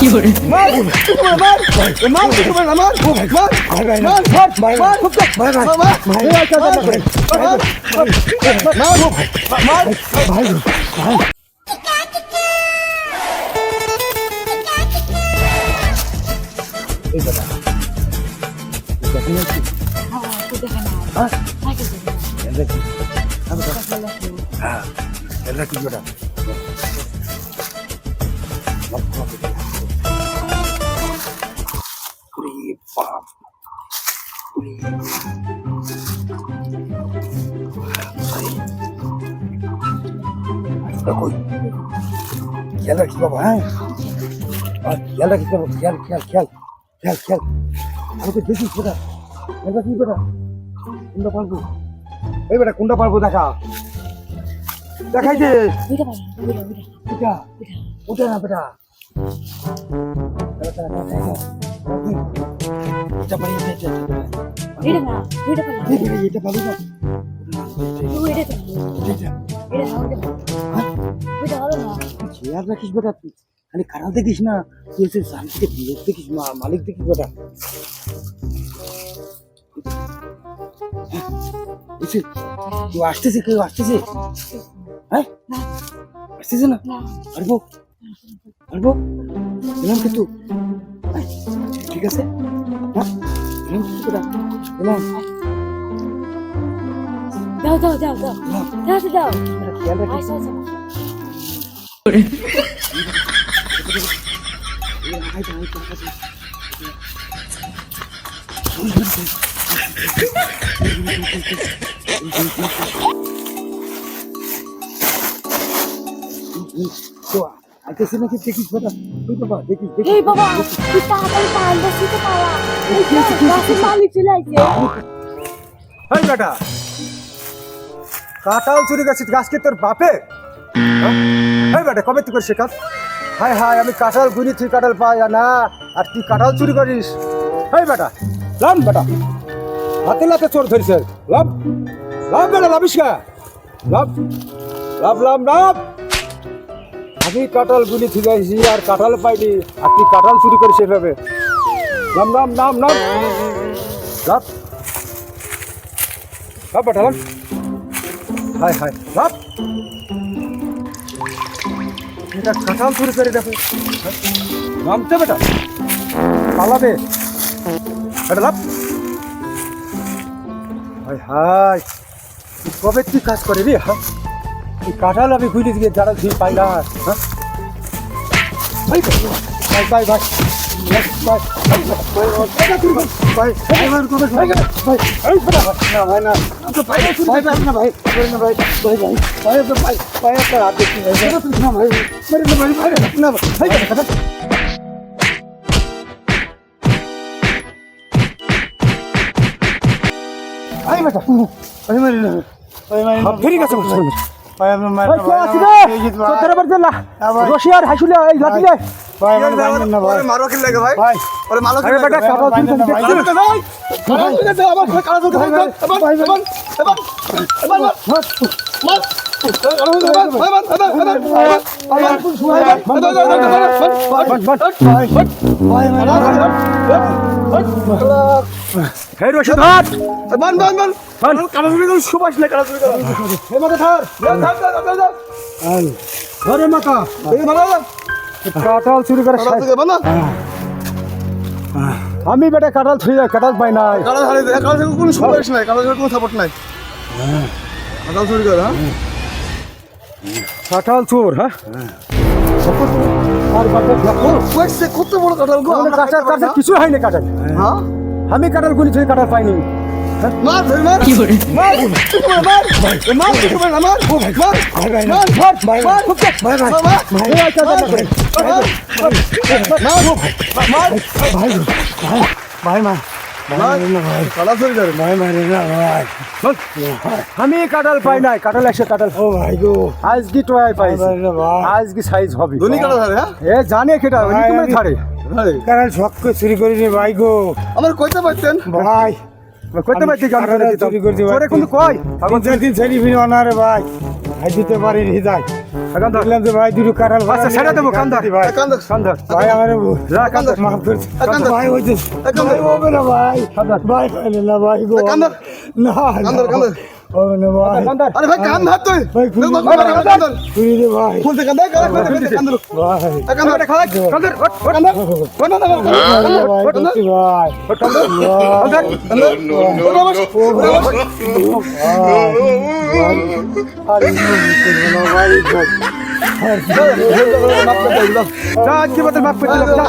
কি করে মার মার মার মার মার খেয়াল রাখিস বাবা, হ্যাঁ খেয়াল রাখিস বাবা, খেয়াল খেয়াল খেয়াল খেয়াল খেয়াল আমি তো দেখিস বেটা, খেয়াল রাখিস বেটা, কোনটা পারবো এই বেটা, কোনটা পারবো দেখা দেখাই দে, ওটা ওটা না বেটা, এটা পারি, এটা পারি না, খেয়াল রাখিস বেটা, খালি খারাপ দেখিস না, তুই হচ্ছে শান্তিকে বিয়োগ দেখিস, মালিক দেখিস বেটা, কেউ আসতেছে, কেউ আসতেছে, হ্যাঁ আসতেছে না, পারবো পারবো, এলাম কিন্তু, ঠিক আছে, হ্যাঁ এলাম কিন্তু বেটা, এলাম, যাও যাও যাও যাও যাও যাও খেয়াল রাখিস, আইতেছে নাকি দেখিস বেটা, তুই বাবা দেখিস, এই বাবা তুই তাড়াতাড়ি পাল বসিতে পাওয়া এই গাছের মালিক চলে আইছে। এই বেটা, কাঁঠাল চুরি গেছিস গাছকে তোর বাপে, এই বেটা কবে তুই করিস কাজ, হায় হায় আমি কাঁঠাল গুনি, তুই কাঁঠাল পাই না, আর তুই কাঁঠাল চুরি করিস, এই বেটা লাম বেটা, হাতে লাতে চোর ধরিস, লাভ লাভ বেটা, লাভিস কা লাভ লাভ লাভ লাভ, আমি কাঁঠাল গুলি থিগাইছি আর কাঁঠাল পাইনি, আর তুই কাঁঠাল চুরি করিস এভাবে, নাম নাম নাম নাম লাভ লাভ বেটা লাভ, হায় হায় লাভ, এটা কাঁঠাল চুরি করে দেখো, নামতে বেটা পালাবে বেটা লাভ, হায় হায় তুই কবে তুই কাজ করে রে, হ্যাঁ তুই কাঁঠাল আমি ঘুরে দিয়ে যারা তুই পাই না, হ্যাঁ বাই বাই বাই ফিরে গেছে রশিয়ার হাসুলে লাঠি দেয় মারো কি লাগে ভাই, ওরে মারো কি লাগে ভাই, রশিদ হাত বান বান বান কারাজুরি সুবাস না, কারাজুরি হে মাথা থার ধরে মাথা এই মারা কাঁঠাল চুরি করে আমি বেটা কাঁঠাল ছুঁই কাঁঠাল পাই নাই, কাঁঠাল কোনো সুবাস নাই, কাঁঠাল কোনো সাপোর্ট নাই, কাঁঠাল চুরি করে, হ্যাঁ কাঁঠাল চোর, হ্যাঁ কত বড় কাঁঠাল গো, কাঁঠাল কিছু হয়নি, কাঁঠাল হ্যাঁ আমি কাঁঠাল গুলি ছুঁই কাঁঠাল পাইনি, মার ধরে মার কি করে মার মার মার মার মার আমি কাঁঠাল পাই নাই, কাঁঠাল একশো কাঁঠাল, ও ভাই গো আজ কি টয় পাই, আজ কি সাইজ হবে, এ জানে কেটা ছাড়ে কাঁঠাল শখ করে চুরি করিনি ভাই গো, আমার কইতে পারতেন ভাই, কইতে পারছি চুরি করতে পারে কিন্তু কই দিন ছেড়ি ফিরে অনারে ভাই, ভাই দিতে পারি হৃদয় কান ধর বললাম যে ভাই দুটো কাঁঠাল আচ্ছা ছেড়ে দেবো কান ধর ভাই কান ধর ভাই আমার যা কান ধর মাফ করে কান ধর ভাই হইছে ভাই হবে না ভাই ভাই পাইলে না ভাই গো না হবে না ভাই কান ধর আরে ভাই কান ধর তুই ভাই খুলে খুলে দে ভাই খুলতে কান ধর কান ধর ভাই কান ধর খাওয়া কান ধর কান ধর কোন না ভাই করছি ভাই কান ধর কান ধর যা আজকে বাদে মাফ করে দিলাম যা